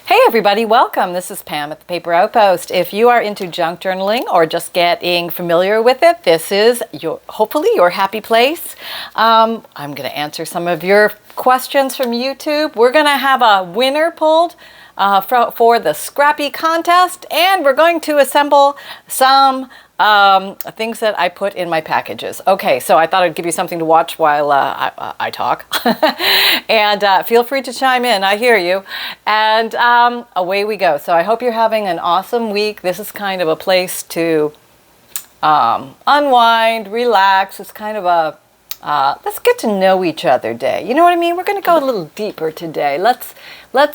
Hey everybody, welcome. This is Pam at the Paper Outpost. If you are into junk journaling or just getting familiar with it, this is hopefully your happy place. I'm going to answer some of your questions from YouTube. We're going to have a winner pulled for the Scrappy contest, and we're going to assemble some things that I put in my packages. Okay, so I thought I'd give you something to watch while I talk. And feel free to chime in, I hear you. And away we go. So I hope you're having an awesome week. This is kind of a place to unwind, relax. It's kind of a let's get to know each other day. You know what I mean? We're going to go a little deeper today. Let's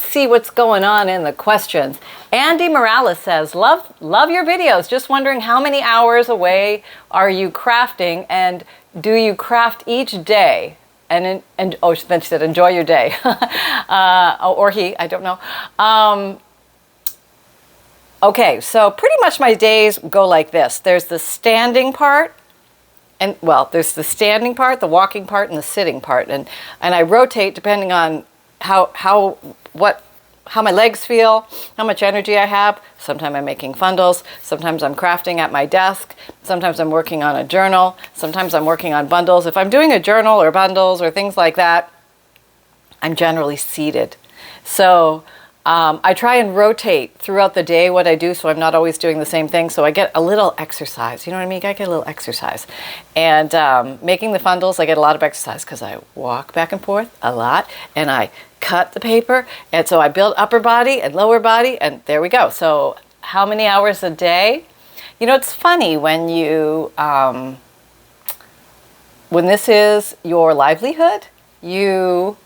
see what's going on in the questions. Andy Morales says, love your videos. Just wondering how many hours away are you crafting, and do you craft each day? And oh, then she said, enjoy your day. Or he, I don't know. Okay, so pretty much my days go like this. There's the standing part. And well, there's the standing part, the walking part, and the sitting part, and I rotate depending on how my legs feel, how much energy I have. Sometimes I'm making FUNDLEs, sometimes I'm crafting at my desk, sometimes I'm working on a journal, sometimes I'm working on bundles. If I'm doing a journal or bundles or things like that, I'm generally seated. So I try and rotate throughout the day what I do, so I'm not always doing the same thing, so I get a little exercise. You know what I mean? I get a little exercise. And making the FUNDLEs, I get a lot of exercise because I walk back and forth a lot, and I cut the paper, and so I build upper body and lower body, and there we go. So how many hours a day? You know, it's funny when you, when this is your livelihood, you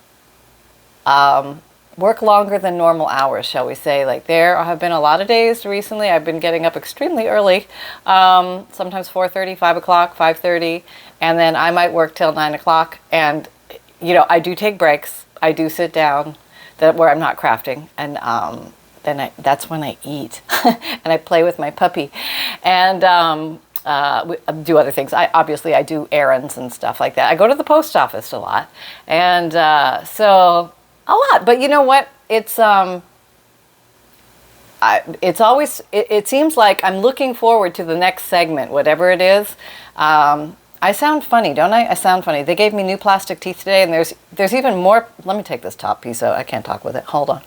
work longer than normal hours, shall we say. Like, there have been a lot of days recently I've been getting up extremely early, sometimes 4:30, 5 o'clock, 5:30, and then I might work till 9 o'clock. And you know, I do take breaks. I do sit down where I'm not crafting, and then that's when I eat and I play with my puppy, and do other things. I do errands and stuff like that. I go to the post office a lot, and so a lot. But you know what? It's always, it seems like I'm looking forward to the next segment, whatever it is. I sound funny, don't I? I sound funny. They gave me new plastic teeth today, and there's even more. Let me take this top piece out. I can't talk with it. Hold on.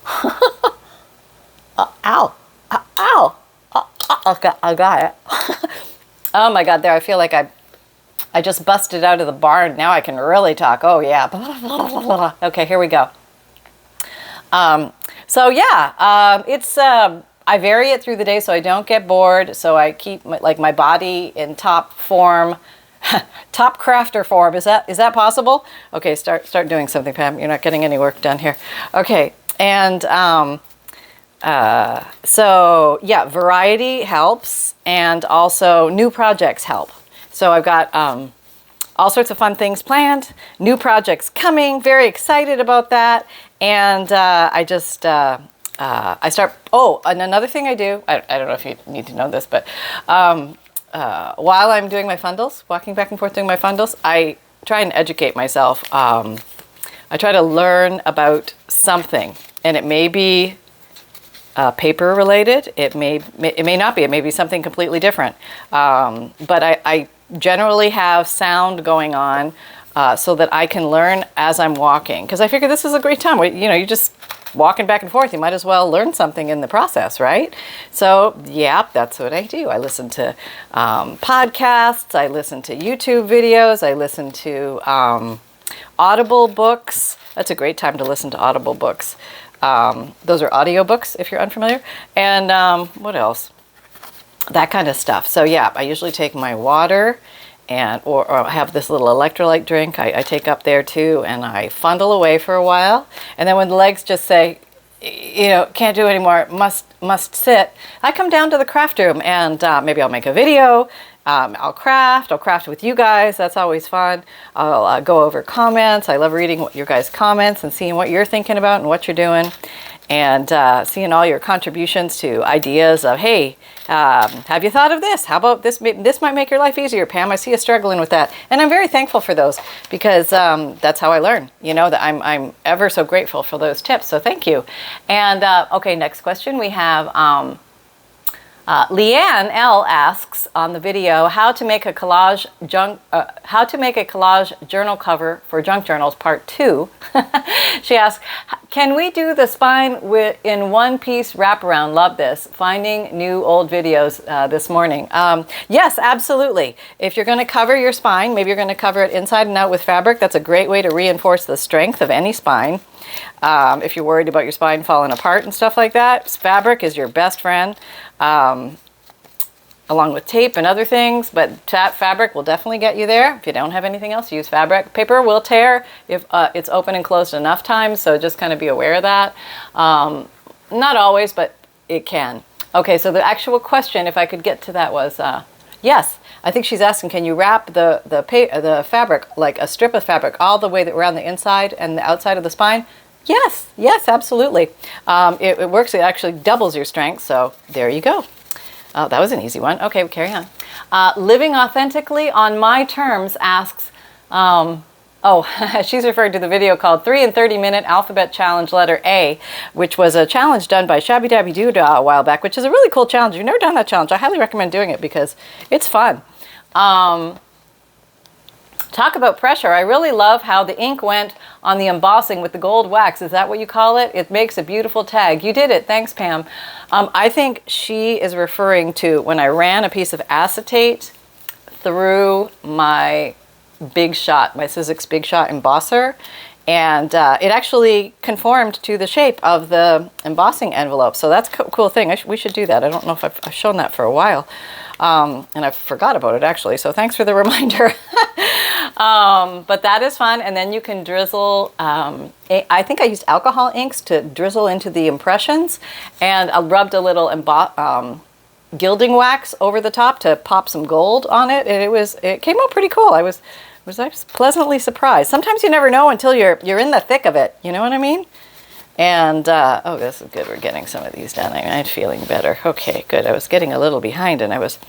Ow. Ow. Okay, I got it. Oh my God, there. I feel like I just busted out of the barn. Now I can really talk. Oh yeah. Okay, here we go. So yeah, I vary it through the day so I don't get bored. So I keep my body in top form, top crafter form. Is that possible? Okay, start doing something, Pam. You're not getting any work done here. Okay, and so yeah, variety helps, and also new projects help. So I've got all sorts of fun things planned, new projects coming, very excited about that. And I start, oh, and another thing I do, I don't know if you need to know this, but while I'm doing my FUNDLEs, walking back and forth doing my FUNDLEs, I try and educate myself. I try to learn about something, and it may be paper related, it may not be, it may be something completely different. But I generally have sound going on so that I can learn as I'm walking, because I figure this is a great time. You know, you're just walking back and forth. You might as well learn something in the process, right? So yeah, that's what I do. I listen to podcasts. I listen to YouTube videos. I listen to Audible books. That's a great time to listen to Audible books. Those are audiobooks if you're unfamiliar. And what else? That kind of stuff. So yeah, I usually take my water and or have this little electrolyte drink I take up there too, and I FUNDLE away for a while. And then when the legs just say, you know, can't do anymore, must sit, I come down to the craft room, and maybe I'll make a video. I'll craft with you guys. That's always fun. I'll go over comments. I love reading your guys' comments and seeing what you're thinking about and what you're doing. and seeing all your contributions to ideas of, hey, have you thought of this? How about this? This might make your life easier, Pam. I see you struggling with that. And I'm very thankful for those, because that's how I learn, you know, that I'm ever so grateful for those tips. So thank you. And okay, next question we have. Leanne L asks on the video how to make a collage journal cover for junk journals part 2. She asks, can we do the spine in one piece wraparound? Love this. Finding new old videos this morning. Yes, absolutely. If you're going to cover your spine, maybe you're going to cover it inside and out with fabric. That's a great way to reinforce the strength of any spine. If you're worried about your spine falling apart and stuff like that, fabric is your best friend, along with tape and other things, but fabric will definitely get you there. If you don't have anything else, use fabric. Paper will tear if it's open and closed enough times, so just kind of be aware of that. Not always, but it can. Okay, so the actual question, if I could get to that, was yes. I think she's asking, can you wrap the fabric, like a strip of fabric, all the way around the inside and the outside of the spine? Yes, yes, absolutely. It works. It actually doubles your strength. So there you go. Oh, that was an easy one. Okay, we'll carry on. Living Authentically on My Terms asks, she's referred to the video called 3 and 30 Minute Alphabet Challenge Letter A, which was a challenge done by Shabby Dabby Doodah a while back, which is a really cool challenge. If you've never done that challenge, I highly recommend doing it because it's fun. Talk about pressure. I really love how the ink went on the embossing with the gold wax. Is that what you call it? It makes a beautiful tag. You did it. Thanks, Pam. I think she is referring to when I ran a piece of acetate through my Big Shot, my Sizzix Big Shot embosser, and it actually conformed to the shape of the embossing envelope. So that's a cool thing. We should do that. I don't know if I've shown that for a while. And I forgot about it actually, so thanks for the reminder. But that is fun, and then you can drizzle, I think I used alcohol inks to drizzle into the impressions, and I rubbed a little gilding wax over the top to pop some gold on it, and it came out pretty cool. I was pleasantly surprised. Sometimes you never know until you're in the thick of it, you know what I mean? And, oh, this is good. We're getting some of these done. I'm feeling better. Okay, good. I was getting a little behind, and I was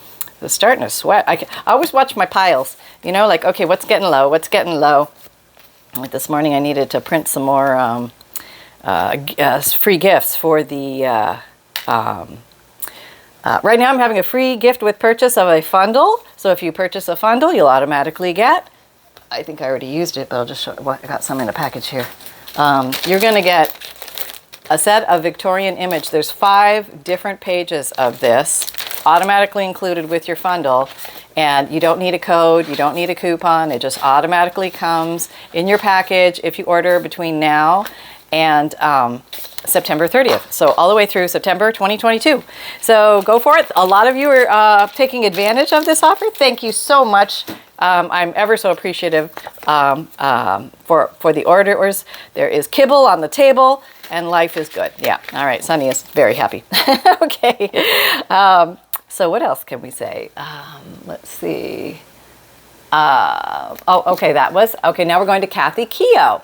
starting to sweat. I always watch my piles, you know, like, okay, what's getting low? What's getting low? Like this morning, I needed to print some more free gifts for the, right now I'm having a free gift with purchase of a FUNDLE. So if you purchase a FUNDLE, you'll automatically get, I think I already used it, but I'll just show, I got some in a package here. You're going to get a set of Victorian image. There's 5 different pages of this automatically included with your FUNDLE, and you don't need a code, you don't need a coupon. It just automatically comes in your package if you order between now and September 30th. So all the way through September 2022. So go for it. A lot of you are taking advantage of this offer. Thank you so much. I'm ever so appreciative for the orders. There is kibble on the table, and life is good. Yeah. All right. Sunny is very happy. Okay. So what else can we say? Let's see. Okay. Now we're going to Kathy Keogh.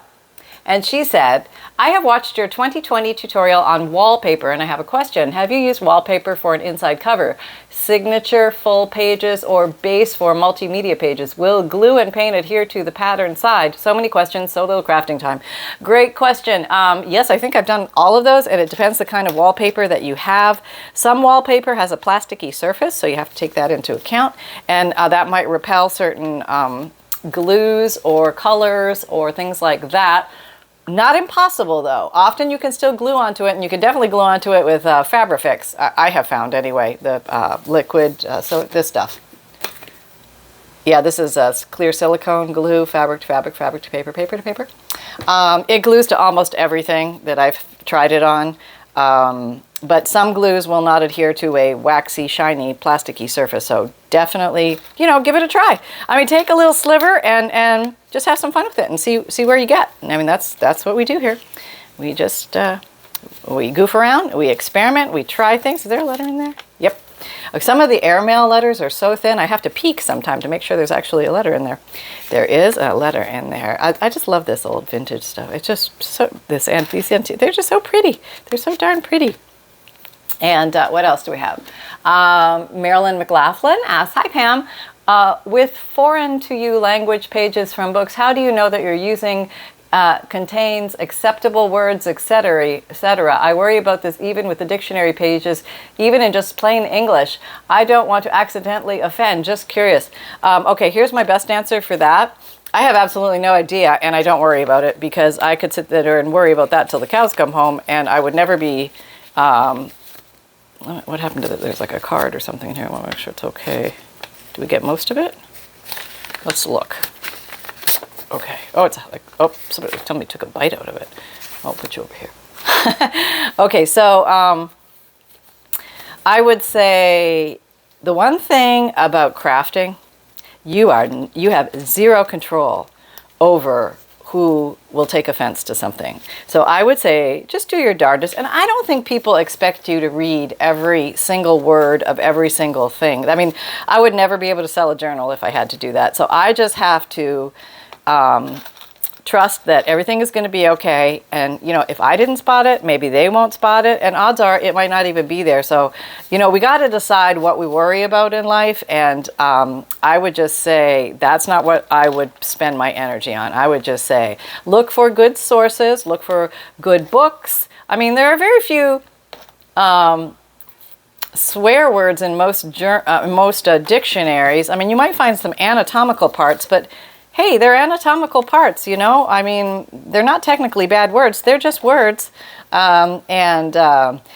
And she said, I have watched your 2020 tutorial on wallpaper, and I have a question. Have you used wallpaper for an inside cover? Signature, full pages, or base for multimedia pages? Will glue and paint adhere to the pattern side? So many questions, so little crafting time. Great question. Yes, I think I've done all of those, and it depends the kind of wallpaper that you have. Some wallpaper has a plasticky surface, so you have to take that into account, and that might repel certain glues or colors or things like that. Not impossible, though. Often you can still glue onto it, and you can definitely glue onto it with Fabrifix. I have found, anyway, the liquid, so this stuff. Yeah, this is clear silicone glue, fabric to fabric, fabric to paper, paper to paper. It glues to almost everything that I've tried it on, but some glues will not adhere to a waxy, shiny, plasticky surface, so definitely, you know, give it a try. I mean, take a little sliver and just have some fun with it and see where you get. I mean, that's what we do here. We just we goof around, we experiment, we try things. Is there a letter in there? Yep. Like some of the airmail letters are so thin, I have to peek sometime to make sure there's actually a letter in there. There is a letter in there. I just love this old vintage stuff. It's just so, these antique, they're just so pretty. They're so darn pretty. And what else do we have? Marilyn McLaughlin asks, hi Pam, with foreign to you language pages from books, how do you know that you're using contains acceptable words, etc., etc.? I worry about this even with the dictionary pages, even in just plain English. I don't want to accidentally offend, just curious. Okay, here's my best answer for that. I have absolutely no idea, and I don't worry about it, because I could sit there and worry about that till the cows come home, and I would never be... what happened to it? There's like a card or something in here. I want to make sure it's okay. Do we get most of it? Let's look. Okay. Oh, it's like, oh, somebody took a bite out of it. I'll put you over here. Okay, so I would say the one thing about crafting, you have zero control over who will take offense to something. So I would say just do your darndest. And I don't think people expect you to read every single word of every single thing. I mean, I would never be able to sell a journal if I had to do that. So I just have to trust that everything is going to be okay. And, you know, if I didn't spot it, maybe they won't spot it. And odds are it might not even be there. So, you know, we got to decide what we worry about in life. And I would just say that's not what I would spend my energy on. I would just say, look for good sources, look for good books. I mean, there are very few swear words in most dictionaries. I mean, you might find some anatomical parts, but hey, they're anatomical parts, you know? I mean, they're not technically bad words. They're just words. And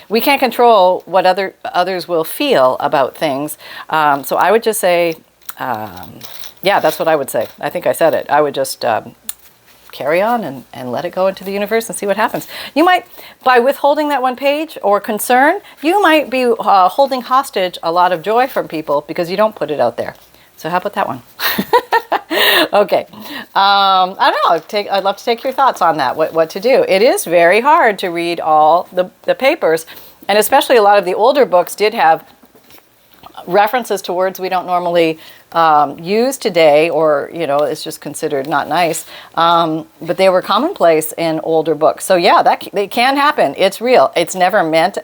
we can't control what others will feel about things. So I would just say, yeah, that's what I would say. I think I said it. I would just carry on and let it go into the universe and see what happens. You might, by withholding that one page or concern, you might be holding hostage a lot of joy from people because you don't put it out there. So how about that one? Okay. I don't know. I'd love to take your thoughts on that, what to do. It is very hard to read all the papers, and especially a lot of the older books did have references to words we don't normally use today, or, you know, it's just considered not nice. But they were commonplace in older books. So yeah, it can happen. It's real. It's never meant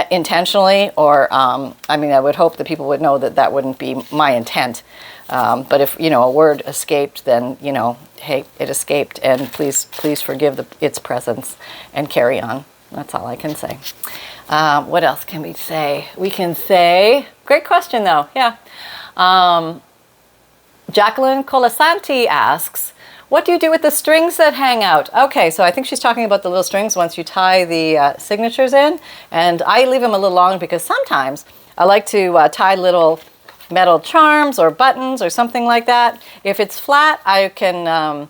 intentionally, or, I mean, I would hope that people would know that that wouldn't be my intent. But if, you know, a word escaped, then, you know, hey, it escaped, and please forgive its presence and carry on. That's all I can say. What else can we say? We can say, great question though, yeah. Jacqueline Colasanti asks, what do you do with the strings that hang out? Okay, so I think she's talking about the little strings once you tie the signatures in, and I leave them a little long because sometimes I like to tie little metal charms or buttons or something like that. If it's flat, I can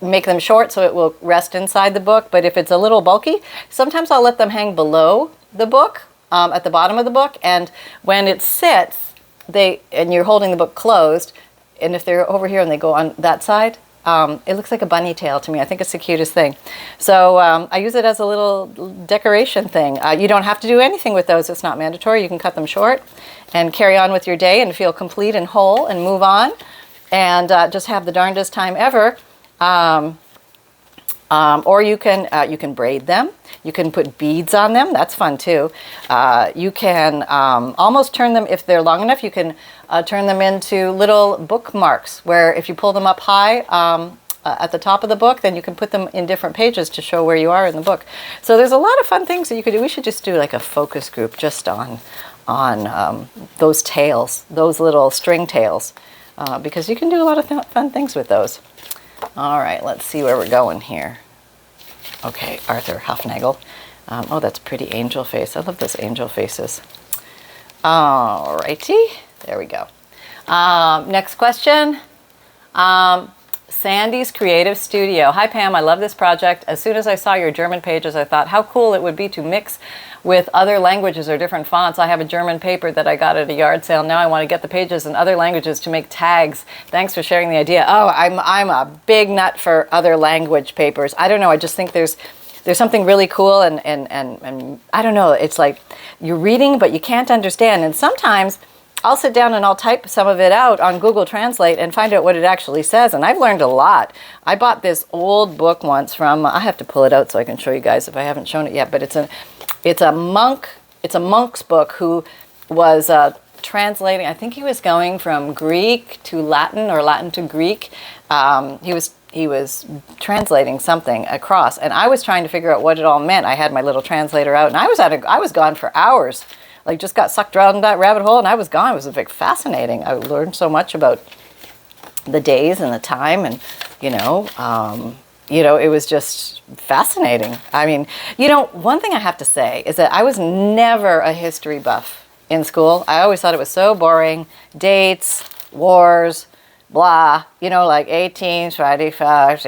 make them short so it will rest inside the book. But if it's a little bulky, sometimes I'll let them hang below the book, at the bottom of the book. And when it sits, and you're holding the book closed, and if they're over here and they go on that side, it looks like a bunny tail to me. I think it's the cutest thing. So I use it as a little decoration thing. You don't have to do anything with those. It's not mandatory. You can cut them short and carry on with your day and feel complete and whole and move on and just have the darndest time ever. Or you can braid them. You can put beads on them. That's fun too. You can almost turn them, if they're long enough, you can turn them into little bookmarks where if you pull them up high at the top of the book, then you can put them in different pages to show where you are in the book. So there's a lot of fun things that you could do. We should just do like a focus group just on those tails, those little string tails, because you can do a lot of fun things with those. All right, let's see where we're going here. Okay, Arthur Huffnagel. Oh, that's a pretty angel face. I love those angel faces. All righty, there we go. Next question. Sandy's Creative Studio. Hi Pam, I love this project. As soon as I saw your German pages, I thought how cool it would be to mix with other languages or different fonts. I have a German paper that I got at a yard sale. Now I want to get the pages in other languages to make tags. Thanks for sharing the idea. Oh, I'm a big nut for other language papers. I don't know, I just think there's there's something really cool, and I don't know, it's like you're reading, but you can't understand. And sometimes I'll sit down and I'll type some of it out on Google Translate and find out what it actually says. And I've learned a lot. I bought this old book once from, I have to pull it out so I can show you guys if I haven't shown it yet, but it's a monk's book who was translating, I think he was going from Greek to Latin or Latin to Greek. He was translating something across, and I was trying to figure out what it all meant. I had my little translator out, and I was gone for hours. Like, just got sucked down that rabbit hole, and I was gone. It was fascinating. I learned so much about the days and the time, and it was just fascinating. I mean, one thing I have to say is that I was never a history buff in school. I always thought it was so boring. Dates, wars, blah, like 1825,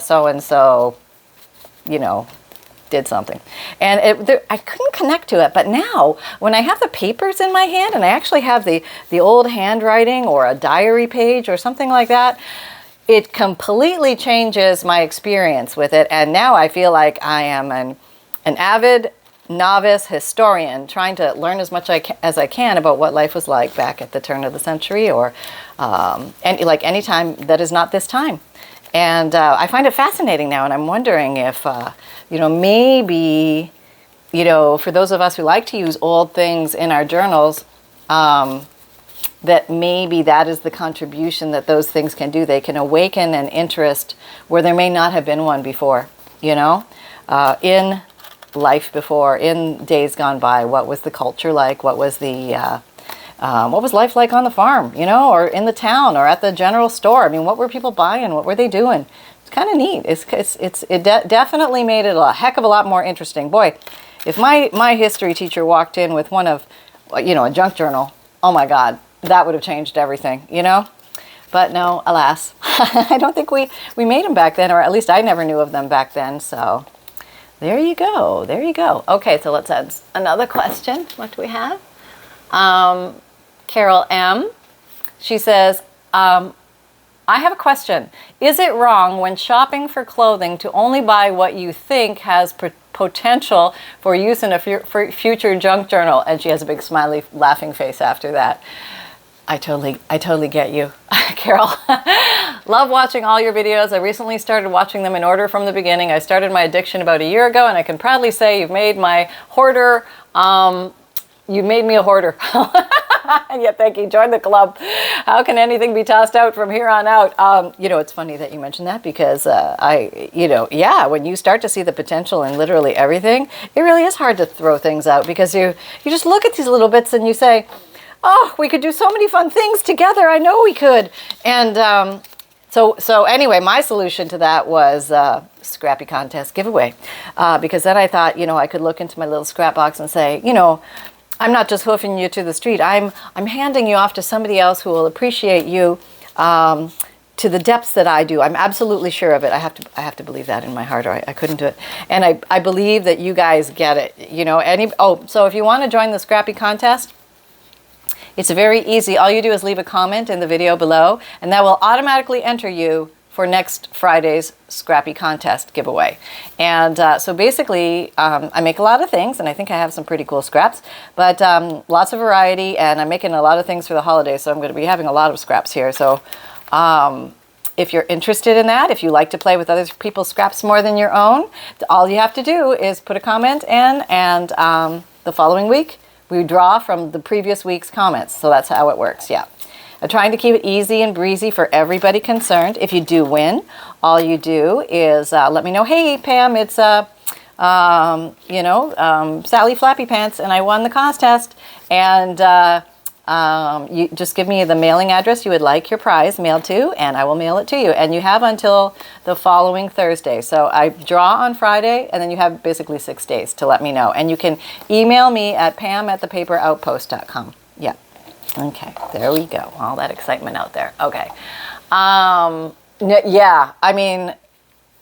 so-and-so, did something. And I couldn't connect to it. But now, when I have the papers in my hand, and I actually have the old handwriting or a diary page or something like that, it completely changes my experience with it. And now I feel like I am an avid novice historian trying to learn as much as I can about what life was like back at the turn of the century, or any time that is not this time. And I find it fascinating now, and I'm wondering if, maybe, for those of us who like to use old things in our journals, that maybe that is the contribution that those things can do. They can awaken an interest where there may not have been one before, in life before, in days gone by. What was the culture like? What was what was life like on the farm, or in the town, or at the general store? I mean, what were people buying? What were they doing? It's kind of neat. It definitely made it a heck of a lot more interesting. Boy, if my history teacher walked in with one of, a junk journal, oh my God, that would have changed everything, But no, alas, I don't think we made them back then, or at least I never knew of them back then. So there you go. There you go. Okay, so let's add another question. What do we have? Carol M. She says, I have a question. Is it wrong when shopping for clothing to only buy what you think has potential for use in a future junk journal? And she has a big smiley laughing face after that. I totally get you, Carol. Love watching all your videos. I recently started watching them in order from the beginning. I started my addiction about a year ago, and I can proudly say you've made my hoarder, you made me a hoarder. And yet, thank you. Join the club. How can anything be tossed out from here on out? It's funny that you mentioned that, because when you start to see the potential in literally everything, it really is hard to throw things out, because you just look at these little bits and you say, oh, we could do so many fun things together. I know we could. And so anyway, my solution to that was Scrappy contest giveaway, because then I thought, I could look into my little scrap box and say, I'm not just hoofing you to the street. I'm handing you off to somebody else who will appreciate you to the depths that I do. I'm absolutely sure of it. I have to believe that in my heart, or I couldn't do it. And I believe that you guys get it. So if you want to join the Scrappy contest, it's very easy. All you do is leave a comment in the video below, and that will automatically enter you for next Friday's Scrappy contest giveaway. And so basically, I make a lot of things, and I think I have some pretty cool scraps, but lots of variety, and I'm making a lot of things for the holidays, so I'm going to be having a lot of scraps here. So if you're interested in that, if you like to play with other people's scraps more than your own, all you have to do is put a comment in, and the following week, we draw from the previous week's comments. So that's how it works, yeah. I'm trying to keep it easy and breezy for everybody concerned. If you do win, all you do is let me know, hey, Pam, it's Sally Flappy Pants, and I won the contest. And you just give me the mailing address you would like your prize mailed to, and I will mail it to you. And you have until the following Thursday. So I draw on Friday, and then you have basically 6 days to let me know. And you can email me at pam@thepaperoutpost.com. Yeah. Okay, there we go. All that excitement out there. Okay. Yeah, I mean,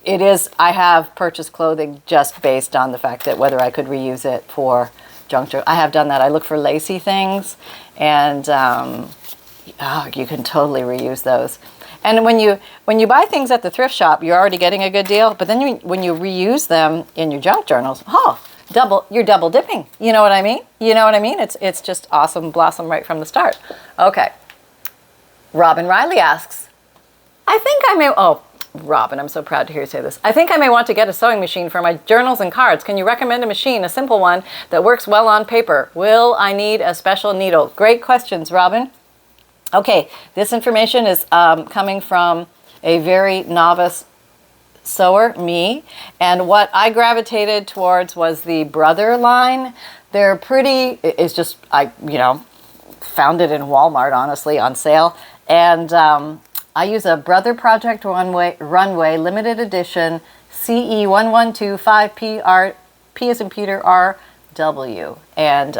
it is, I have purchased clothing just based on the fact that whether I could reuse it for junk journal. I have done that. I look for lacy things, and you can totally reuse those. And when you buy things at the thrift shop, you're already getting a good deal. But then when you reuse them in your junk journals, you're double dipping. You know what I mean? You know what I mean? It's just awesome blossom right from the start. Okay. Robin Riley asks, I think I may, oh, Robin, I'm so proud to hear you say this. I think I may want to get a sewing machine for my journals and cards. Can you recommend a machine, a simple one that works well on paper? Will I need a special needle? Great questions, Robin. Okay, this information is coming from a very novice sewer, me, and what I gravitated towards was the Brother line. They're pretty, it's just, found it in Walmart, honestly, on sale. And I use a Brother Project Runway limited edition CE1125PR, P as in Peter, RW. And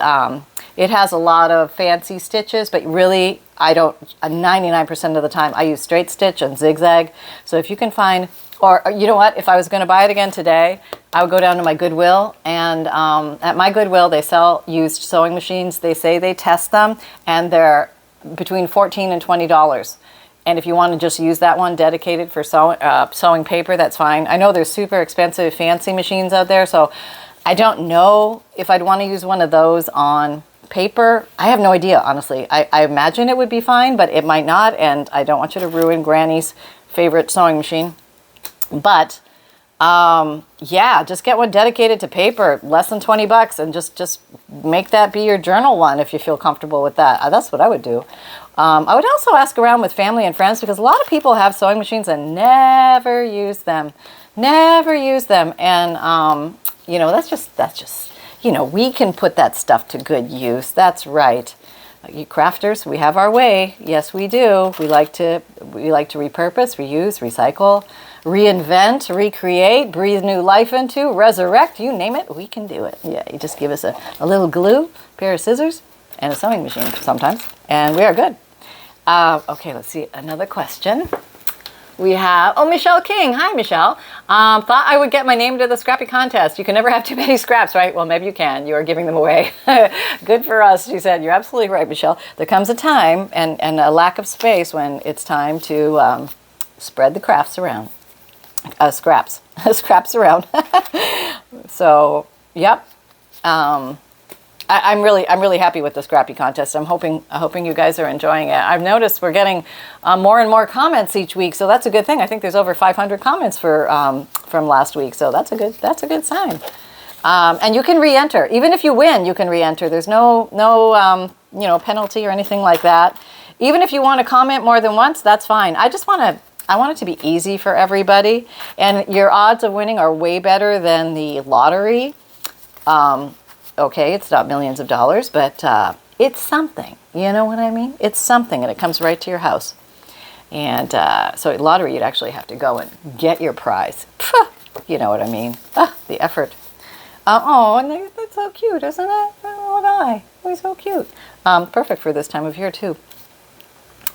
it has a lot of fancy stitches, but really, 99% of the time, I use straight stitch and zigzag. So if you can find, or you know what, if I was going to buy it again today, I would go down to my Goodwill, and at my Goodwill, they sell used sewing machines. They say they test them, and they're between $14 and $20. And if you want to just use that one dedicated for sewing paper, that's fine. I know there's super expensive fancy machines out there, so I don't know if I'd want to use one of those on paper. I have no idea, honestly. I imagine it would be fine, but it might not, and I don't want you to ruin Granny's favorite sewing machine. But yeah, just get one dedicated to paper, less than 20 bucks, and just make that be your journal one if you feel comfortable with that. That's what I would do. I would also ask around with family and friends, because a lot of people have sewing machines and never use them. Never use them. And, that's just, we can put that stuff to good use. That's right. You crafters, we have our way. Yes, we do. We like to repurpose, reuse, recycle, reinvent, recreate, breathe new life into, resurrect, you name it, we can do it. Yeah, you just give us a little glue, pair of scissors, and a sewing machine sometimes, and we are good. Okay, let's see, another question. We have, Michelle King. Hi, Michelle. Thought I would get my name to the Scrappy contest. You can never have too many scraps, right? Well, maybe you can. You are giving them away. Good for us, she said. You're absolutely right, Michelle. There comes a time and a lack of space when it's time to spread the crafts around. Scraps around. So, yep. I'm really happy with the Scrappy contest. I'm hoping you guys are enjoying it. I've noticed we're getting more and more comments each week, so that's a good thing. I think there's over 500 comments from last week, so that's a good sign. And you can re-enter, even if you win. You can re-enter. There's no penalty or anything like that. Even if you want to comment more than once, that's fine. I want it to be easy for everybody, and your odds of winning are way better than the lottery. Okay, it's not millions of dollars, but it's something. You know what I mean? It's something, and it comes right to your house. And so at lottery, you'd actually have to go and get your prize. You know what I mean? The effort. And that's so cute, isn't it? Oh, he's so cute. Perfect for this time of year, too.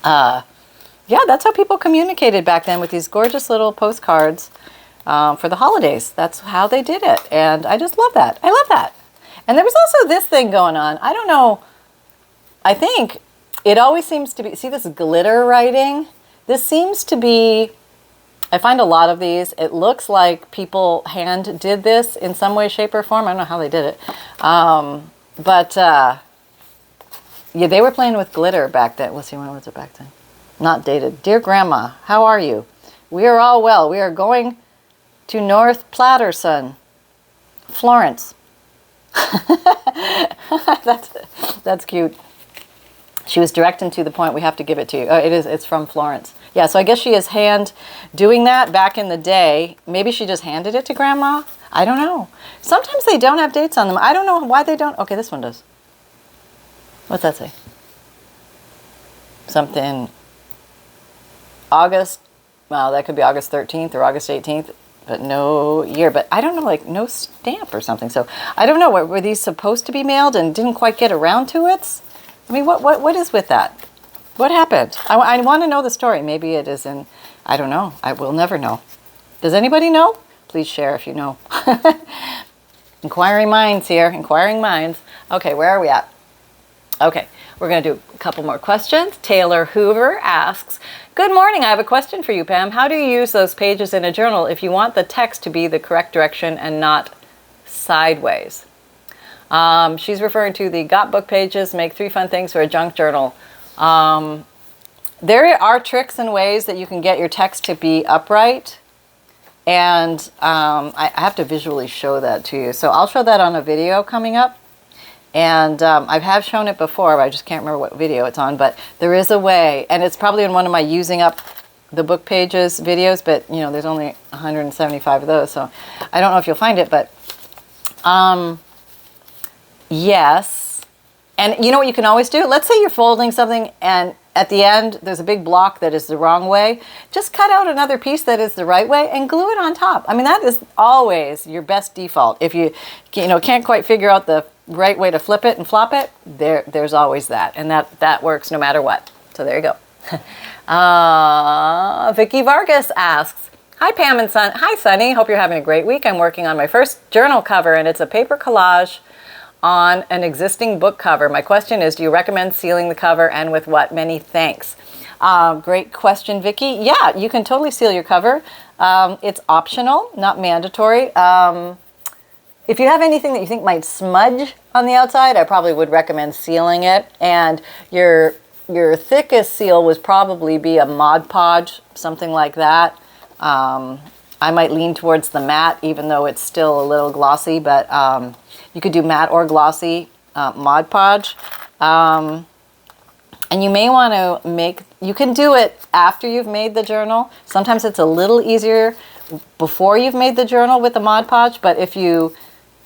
Yeah, that's how people communicated back then, with these gorgeous little postcards for the holidays. That's how they did it. And I just love that. I love that. And there was also this thing going on. I don't know. I think it always seems to be, see this glitter writing? This seems to be, I find a lot of these. It looks like people hand did this in some way, shape, or form. I don't know how they did it. Yeah, they were playing with glitter back then. Let's see, when was it back then? Not dated. Dear Grandma, how are you? We are all well. We are going to North Platterson, Florence. That's cute. She was direct and to the point. We have to give it to you. It's from Florence. Yeah, so I guess she is hand doing that back in the day. Maybe she just handed it to Grandma. I don't know. Sometimes they don't have dates on them. I don't know why they don't. Okay, this one does. What's that say? Something August. Well, that could be August 13th or August 18th. But no year, but I don't know, like no stamp or something. So I don't know, were these supposed to be mailed and didn't quite get around to it? I mean, what is with that? What happened? I want to know the story. Maybe it is in, I don't know. I will never know. Does anybody know? Please share if you know. Inquiring minds here, inquiring minds. Okay, where are we at? Okay, We're going to do a couple more questions. Taylor Hoover asks, good morning, I have a question for you, Pam. How do you use those pages in a journal if you want the text to be the correct direction and not sideways? She's referring to the Got Book pages, make 3 fun things for a junk journal. There are tricks and ways that you can get your text to be upright. And I have to visually show that to you. So I'll show that on a video coming up. And I have shown it before, but I just can't remember what video it's on. But there is a way, and it's probably in one of my using up the book pages videos, but you know, there's only 175 of those. So I don't know if you'll find it, but yes. And you know what you can always do? Let's say you're folding something and at the end there's a big block that is the wrong way. Just cut out another piece that is the right way and glue it on top. I mean, that is always your best default. If you can't quite figure out the right way to flip it and flop it, there's always that. And that works no matter what. So there you go. Vicky Vargas asks, hi Pam and Son. Hi Sunny, hope you're having a great week. I'm working on my first journal cover and it's a paper collage on an existing book cover. My question is, do you recommend sealing the cover and with what? Many thanks. Great question, Vicky. Yeah, you can totally seal your cover. It's optional, not mandatory. If you have anything that you think might smudge on the outside, I probably would recommend sealing it. And your thickest seal would probably be a Mod Podge, something like that. I might lean towards the matte, even though it's still a little glossy, but you could do matte or glossy Mod Podge. And you may want to you can do it after you've made the journal. Sometimes it's a little easier before you've made the journal with the Mod Podge, but if you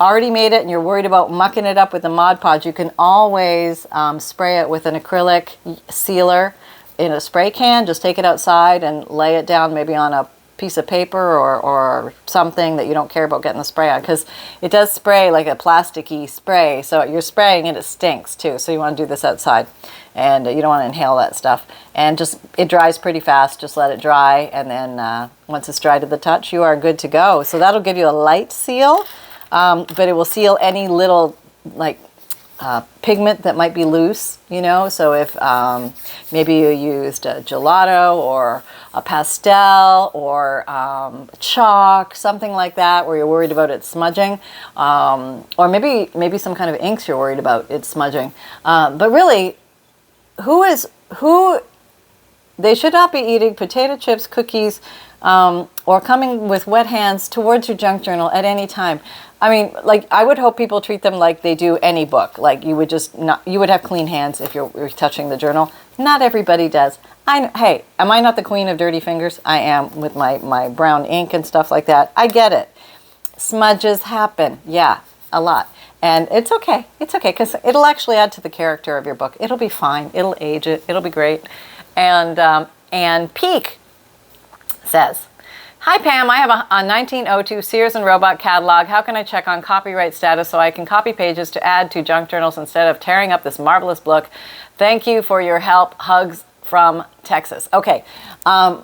already made it and you're worried about mucking it up with the Mod Podge, you can always spray it with an acrylic sealer in a spray can. Just take it outside and lay it down maybe on a piece of paper or something that you don't care about getting the spray on, because it does spray like a plasticky spray. So you're spraying and it stinks too. So you want to do this outside and you don't want to inhale that stuff. And it dries pretty fast. Just let it dry. And then once it's dry to the touch, you are good to go. So that'll give you a light seal, but it will seal any little pigment that might be loose, so if maybe you used a gelato or a pastel or chalk, something like that, where you're worried about it smudging, or maybe some kind of inks you're worried about it smudging, but really they should not be eating potato chips, cookies, or coming with wet hands towards your junk journal at any time. I mean, I would hope people treat them like they do any book. Like you would have clean hands if you're touching the journal. Not everybody does. Hey, am I not the queen of dirty fingers? I am, with my brown ink and stuff like that. I get it. Smudges happen. Yeah, a lot. And it's okay. It's okay, because it'll actually add to the character of your book. It'll be fine. It'll age it. It'll be great. And Peak says, hi Pam, I have a 1902 Sears and Roebuck catalog. How can I check on copyright status so I can copy pages to add to junk journals instead of tearing up this marvelous book? Thank you for your help. Hugs from Texas. Okay, I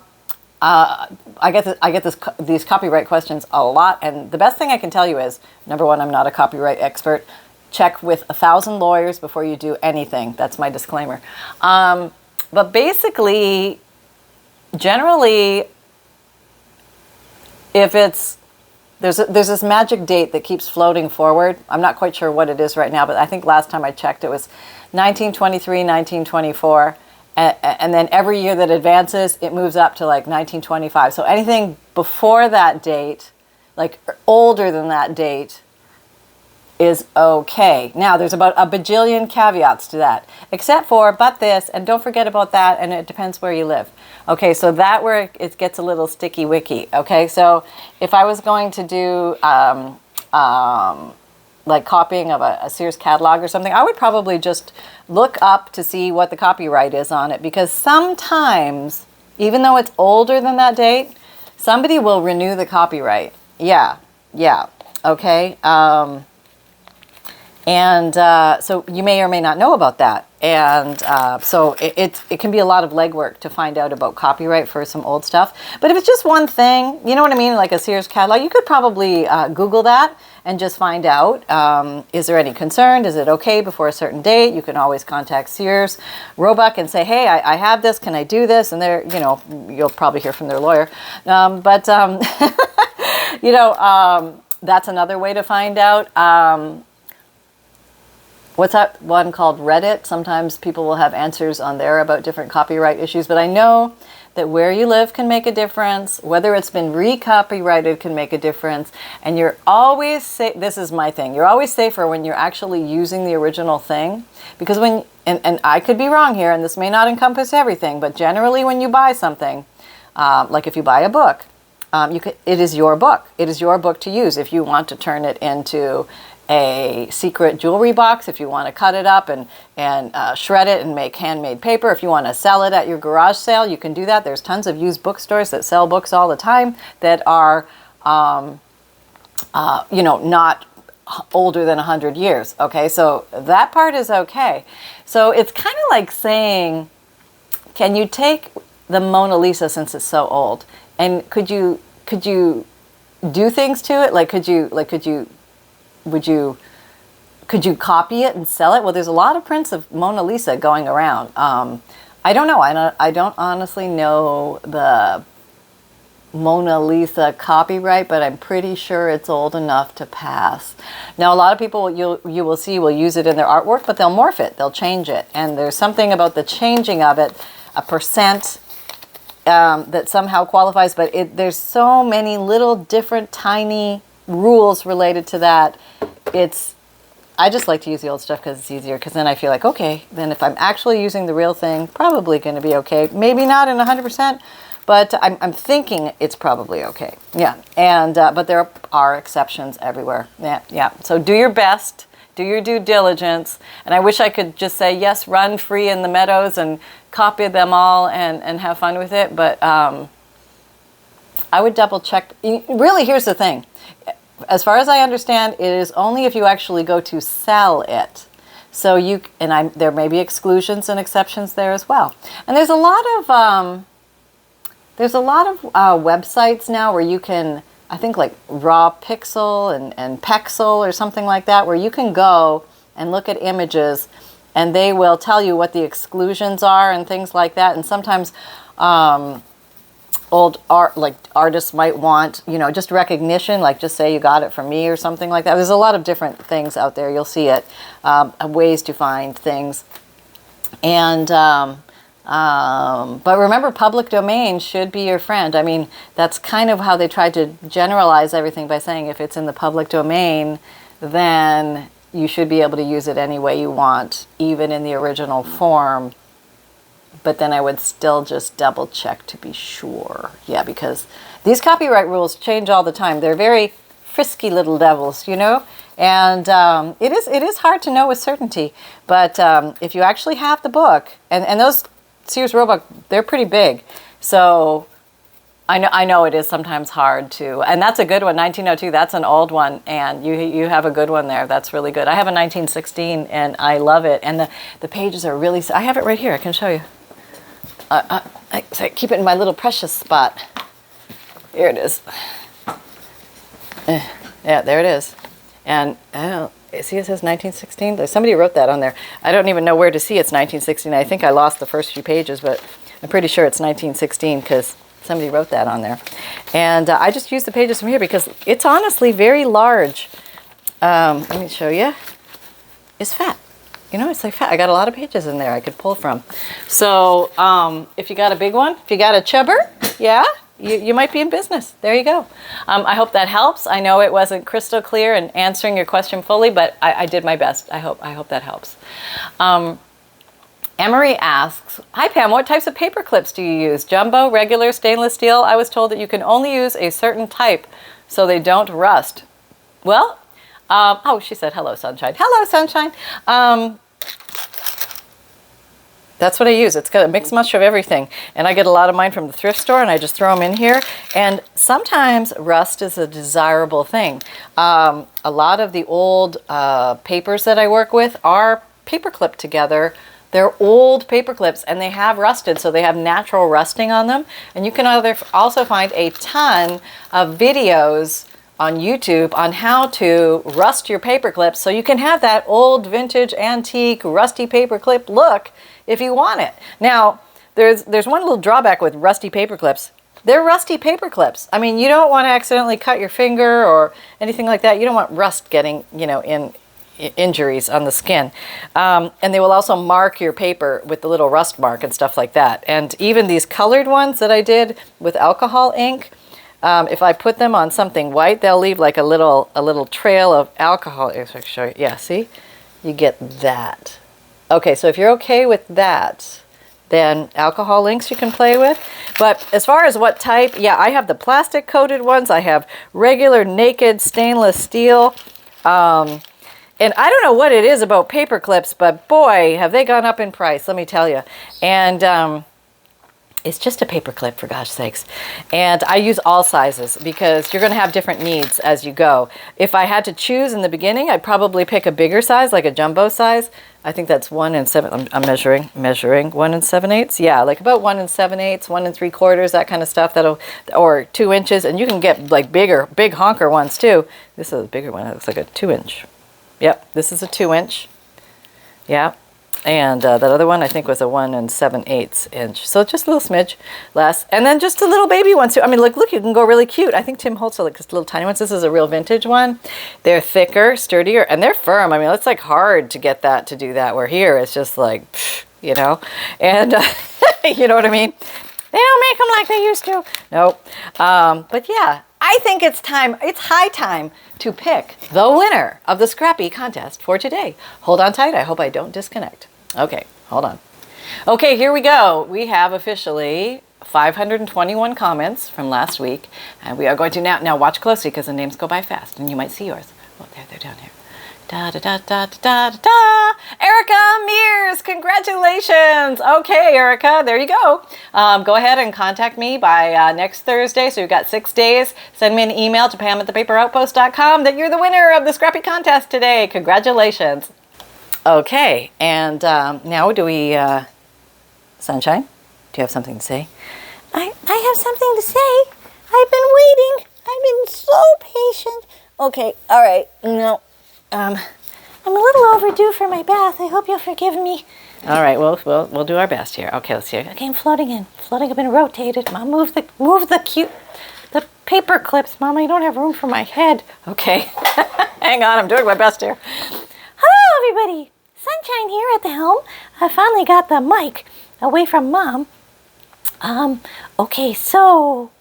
get these copyright questions a lot, and the best thing I can tell you is, number one, I'm not a copyright expert. Check with 1,000 lawyers before you do anything. That's my disclaimer. But basically, generally, if there's this magic date that keeps floating forward. I'm not quite sure what it is right now, but I think last time I checked it was 1923, 1924. And then every year that advances, it moves up to 1925. So anything before that date, older than that date, is okay. Now, there's about a bajillion caveats to that, except for, but this, and don't forget about that, and it depends where you live. Okay, so that where it gets a little sticky wicky. Okay, so if I was going to do copying of a Sears catalog or something, I would probably just look up to see what the copyright is on it, because sometimes, even though it's older than that date, somebody will renew the copyright. Yeah, okay. So you may or may not know about that. And so it can be a lot of legwork to find out about copyright for some old stuff. But if it's just one thing, you know what I mean, like a Sears catalog, you could probably Google that and just find out, is there any concern? Is it okay before a certain date? You can always contact Sears Roebuck and say, hey, I have this, can I do this? And they're, you know, you'll probably hear from their lawyer. You know, that's another way to find out. What's that one called Reddit? Sometimes people will have answers on there about different copyright issues, but I know that where you live can make a difference, whether it's been recopyrighted can make a difference, and you're always safe. This is my thing, you're always safer when you're actually using the original thing, because when, and I could be wrong here, and this may not encompass everything, but generally when you buy something, like if you buy a book, it is your book. It is your book to use. If you want to turn it into a secret jewelry box, if you want to cut it up and shred it and make handmade paper, if you want to sell it at your garage sale, you can do that. There's tons of used bookstores that sell books all the time that are, you know, not older than 100 years. Okay, so that part is okay. So it's kind of like saying, can you take the Mona Lisa, since it's so old, and could you do things to it? Could you copy it and sell it? Well, there's a lot of prints of Mona Lisa going around. I don't know. I don't honestly know the Mona Lisa copyright, but I'm pretty sure it's old enough to pass. Now, a lot of people you will see will use it in their artwork, but they'll morph it. They'll change it. And there's something about the changing of it, a percent, that somehow qualifies, but there's so many little different tiny rules related to that. I just like to use the old stuff because it's easier, because then I feel like, okay, then if I'm actually using the real thing, probably going to be okay. Maybe not in 100%, but I'm thinking it's probably okay. Yeah, and but there are exceptions everywhere. Yeah. So do your best, do your due diligence, and I wish I could just say, yes, run free in the meadows and copy them all and have fun with it, but I would double check. Really, here's the thing. As far as I understand, it is only if you actually go to sell it. So there may be exclusions and exceptions there as well. And there's a lot of websites now where you can, I think like Raw Pixel and Pexel or something like that, where you can go and look at images and they will tell you what the exclusions are and things like that. And sometimes old art, like artists might want, you know, just recognition, like just say you got it from me or something like that. There's a lot of different things out there. You'll see it, ways to find things. And but remember, public domain should be your friend. I mean, that's kind of how they tried to generalize everything by saying if it's in the public domain, then you should be able to use it any way you want, even in the original form. But then I would still just double check to be sure. Yeah, because these copyright rules change all the time. They're very frisky little devils, you know? And it is hard to know with certainty. But if you actually have the book, and those Sears Roebuck, they're pretty big. So I know it is sometimes hard to, and that's a good one, 1902, that's an old one, and you have a good one there. That's really good. I have a 1916, and I love it. And the pages are really, I have it right here, I can show you. I keep it in my little precious spot. Here it is. Yeah, there it is. And see, it says 1916. Somebody wrote that on there. I don't even know where to see it's 1916. I think I lost the first few pages, but I'm pretty sure it's 1916 because somebody wrote that on there. And I just use the pages from here because it's honestly very large. Let me show you. It's fat. You know, it's like fat. I got a lot of pages in there I could pull from. So if you got a big one, if you got a chubber, yeah, you might be in business. There you go. I hope that helps. I know it wasn't crystal clear in answering your question fully, but I did my best. I hope that helps. Emery asks, hi Pam, what types of paper clips do you use? Jumbo, regular, stainless steel? I was told that you can only use a certain type so they don't rust. Well, oh, she said, hello, sunshine. Hello, sunshine. That's what I use. It's got a mixed mush of everything. And I get a lot of mine from the thrift store, and I just throw them in here. And sometimes rust is a desirable thing. A lot of the old papers that I work with are paper clipped together. They're old paper clips, and they have rusted, so they have natural rusting on them. And you can also find a ton of videos on YouTube on how to rust your paper clips so you can have that old vintage antique rusty paper clip look if you want it. Now, there's one little drawback with rusty paper clips. They're rusty paper clips. I mean, you don't want to accidentally cut your finger or anything like that. You don't want rust getting, in injuries on the skin. And they will also mark your paper with the little rust mark and stuff like that. And even these colored ones that I did with alcohol ink, if I put them on something white, they'll leave like a little trail of alcohol. If I can show you. Yeah, see? You get that. Okay, so if you're okay with that, then alcohol inks you can play with. But as far as what type, yeah, I have the plastic coated ones. I have regular naked stainless steel. And I don't know what it is about paper clips, but boy, have they gone up in price, let me tell you. And it's just a paper clip, for gosh sakes. And I use all sizes because you're going to have different needs as you go. If I had to choose in the beginning, I'd probably pick a bigger size, like a jumbo size. I think that's 1 7. I'm measuring 1 7/8. Yeah, like about 1 7/8, 1 3/4, that kind of stuff. Or 2 inches, and you can get like big honker ones too. This is a bigger one. It looks like a 2-inch. Yep, this is a 2-inch. Yeah, and that other one I think was a 1 7/8 inch. So just a little smidge less. And then just a little baby one too. I mean, look, you can go really cute. I think Tim Holtz are like just little tiny ones. This is a real vintage one. They're thicker, sturdier, and they're firm. I mean, it's like hard to get that to do that. Where here it's just like, and you know what I mean? They don't make them like they used to. Nope. But yeah, I think it's high time to pick the winner of the Scrappy contest for today. Hold on tight. I hope I don't disconnect. Okay, hold on. Okay, here we go. We have officially 521 comments from last week, and we are going to now watch closely because the names go by fast, and you might see yours. Oh, there, they're down here. Da da da da da da da. Erica Mears, congratulations. Okay, Erica, there you go. Go ahead and contact me by next Thursday. So you've got 6 days. Send me an email to pam@thepaperoutpost.com that you're the winner of the Scrappy contest today. Congratulations. Okay, and now do we, Sunshine, do you have something to say? I have something to say. I've been waiting. I've been so patient. Okay, all right, no. I'm a little overdue for my bath. I hope you'll forgive me. All right, we'll do our best here. Okay, let's see. Okay, I'm floating in. Floating, I've been rotated. Mom, move the paper clips. Mom, I don't have room for my head. Okay, hang on. I'm doing my best here. Hello, everybody. Sunshine here at the helm. I finally got the mic away from Mom. Okay, so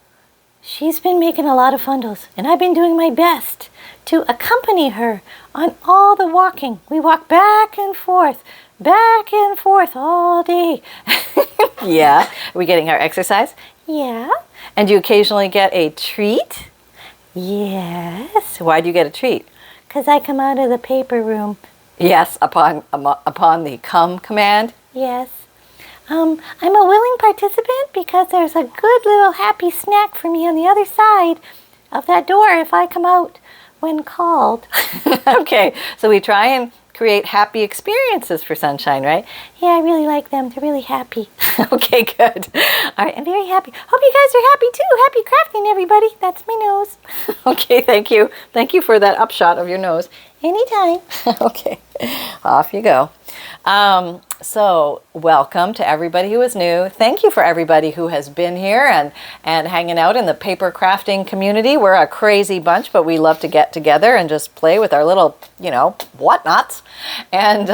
she's been making a lot of fundles, and I've been doing my best to accompany her on all the walking. We walk back and forth all day. Yeah. Are we getting our exercise? Yeah. And do you occasionally get a treat? Yes. Why do you get a treat? Because I come out of the paper room. Yes, upon the come command. Yes. I'm a willing participant because there's a good little happy snack for me on the other side of that door if I come out when called. Okay, so we try and create happy experiences for Sunshine, right? Yeah, I really like them. They're really happy. Okay, good. All right, I'm very happy. Hope you guys are happy too. Happy crafting, everybody. That's my nose. Okay, thank you. Thank you for that upshot of your nose. Anytime. Okay, off you go. So welcome to everybody who is new. Thank you for everybody who has been here and hanging out in the paper crafting community. We're a crazy bunch, but we love to get together and just play with our little, whatnots. And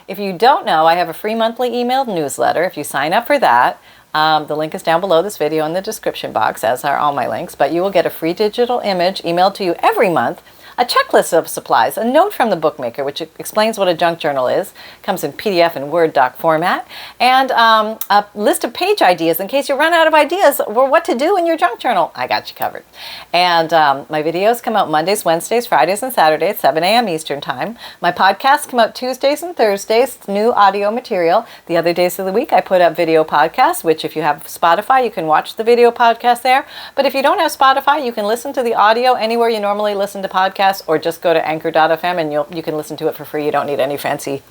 if you don't know, I have a free monthly emailed newsletter. If you sign up for that, the link is down below this video in the description box, as are all my links, but you will get a free digital image emailed to you every month, a checklist of supplies, a note from the bookmaker which explains what a junk journal is, comes in PDF and Word doc format, and a list of page ideas in case you run out of ideas or what to do in your junk journal. I got you covered. And my videos come out Mondays, Wednesdays, Fridays, and Saturdays, 7 a.m. Eastern Time. My podcasts come out Tuesdays and Thursdays. It's new audio material. The other days of the week I put up video podcasts, which if you have Spotify, you can watch the video podcast there. But if you don't have Spotify, you can listen to the audio anywhere you normally listen to podcasts, or just go to anchor.fm and you can listen to it for free. You don't need any fancy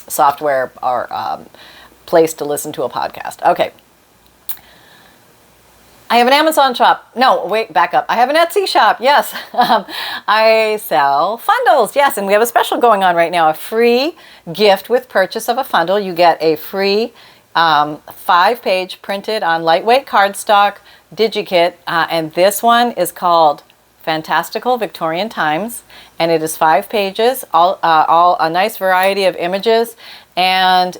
software or place to listen to a podcast. Okay. I have an Amazon shop. No, wait, back up. I have an Etsy shop. Yes. I sell FUNDLEs. Yes. And we have a special going on right now, a free gift with purchase of a FUNDLE. You get a free 5-page printed on lightweight cardstock digikit. And this one is called Fantastical Victorian Times. And it is 5 pages, all a nice variety of images. And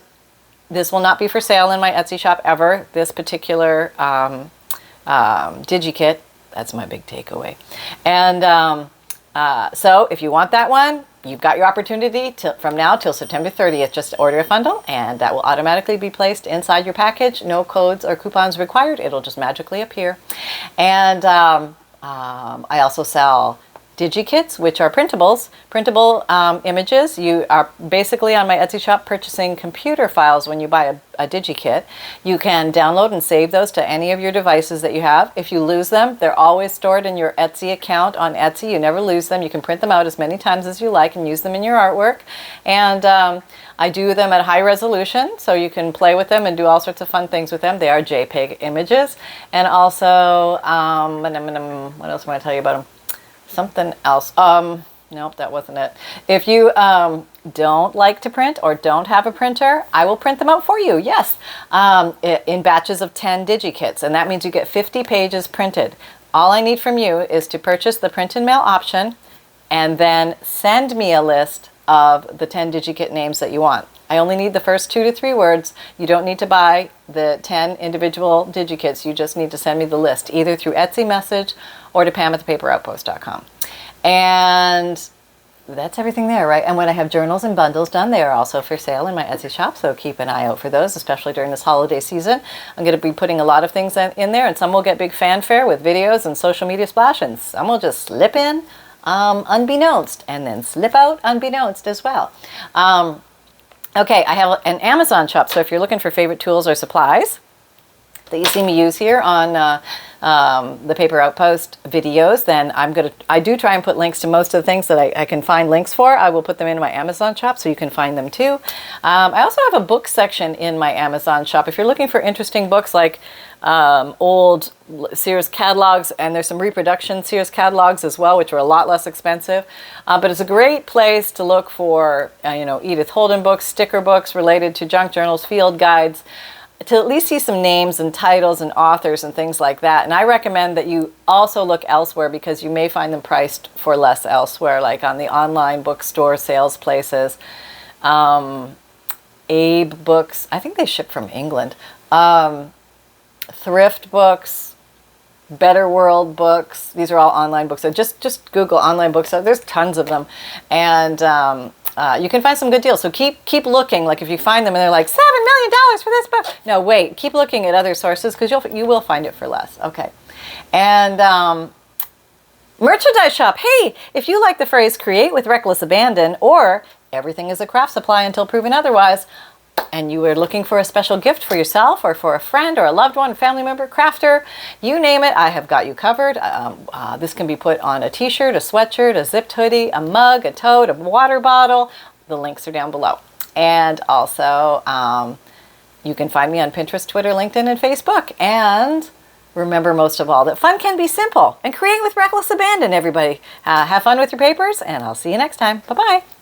this will not be for sale in my Etsy shop ever. This particular digikit, that's my big takeaway. And so if you want that one, you've got your opportunity from now till September 30th. Just order a FUNDLE and that will automatically be placed inside your package. No codes or coupons required. It'll just magically appear. And I also sell digikits, which are printable images. You are basically on my Etsy shop purchasing computer files when you buy a digikit. You can download and save those to any of your devices that you have. If you lose them, they're always stored in your Etsy account on Etsy. You never lose them. You can print them out as many times as you like and use them in your artwork. And I do them at high resolution, so you can play with them and do all sorts of fun things with them. They are JPEG images. And also, what else am I going to tell you about them? Something else. Nope, that wasn't it. If you don't like to print or don't have a printer, I will print them out for you. Yes, in batches of 10 digikits, and that means you get 50 pages printed. All I need from you is to purchase the print and mail option and then send me a list of the 10 digikit names that you want. I only need the first 2 to 3 words. You don't need to buy the 10 individual digikits. You just need to send me the list, either through Etsy message or to pam@thepaperoutpost.com. And that's everything there, right? And when I have journals and bundles done, they are also for sale in my Etsy shop, so keep an eye out for those, especially during this holiday season. I'm going to be putting a lot of things in there, and some will get big fanfare with videos and social media splash, and some will just slip in unbeknownst, and then slip out unbeknownst as well. Okay, I have an Amazon shop, so if you're looking for favorite tools or supplies that you see me use here on the Paper Outpost videos, then I do try and put links to most of the things that I can find links for. I will put them in my Amazon shop so you can find them too. I also have a book section in my Amazon shop. If you're looking for interesting books like old Sears catalogs, and there's some reproduction Sears catalogs as well, which are a lot less expensive. But it's a great place to look for, Edith Holden books, sticker books related to junk journals, field guides, to at least see some names and titles and authors and things like that. And I recommend that you also look elsewhere because you may find them priced for less elsewhere, like on the online bookstore sales places. Abe Books, I think they ship from England. Thrift Books, Better World Books. These are all online books. So just Google online books. There's tons of them. And you can find some good deals. So keep looking. Like if you find them and they're like $7 million for this book. No, wait. Keep looking at other sources because you will find it for less. Okay. And merchandise shop. Hey, if you like the phrase create with reckless abandon or everything is a craft supply until proven otherwise, and you are looking for a special gift for yourself or for a friend or a loved one, family member, crafter, you name it, I have got you covered. This can be put on a t-shirt, a sweatshirt, a zipped hoodie, a mug, a tote, a water bottle. The links are down below. And also, you can find me on Pinterest, Twitter, LinkedIn, and Facebook. And remember most of all that fun can be simple and create with reckless abandon, everybody. Have fun with your papers, and I'll see you next time. Bye-bye.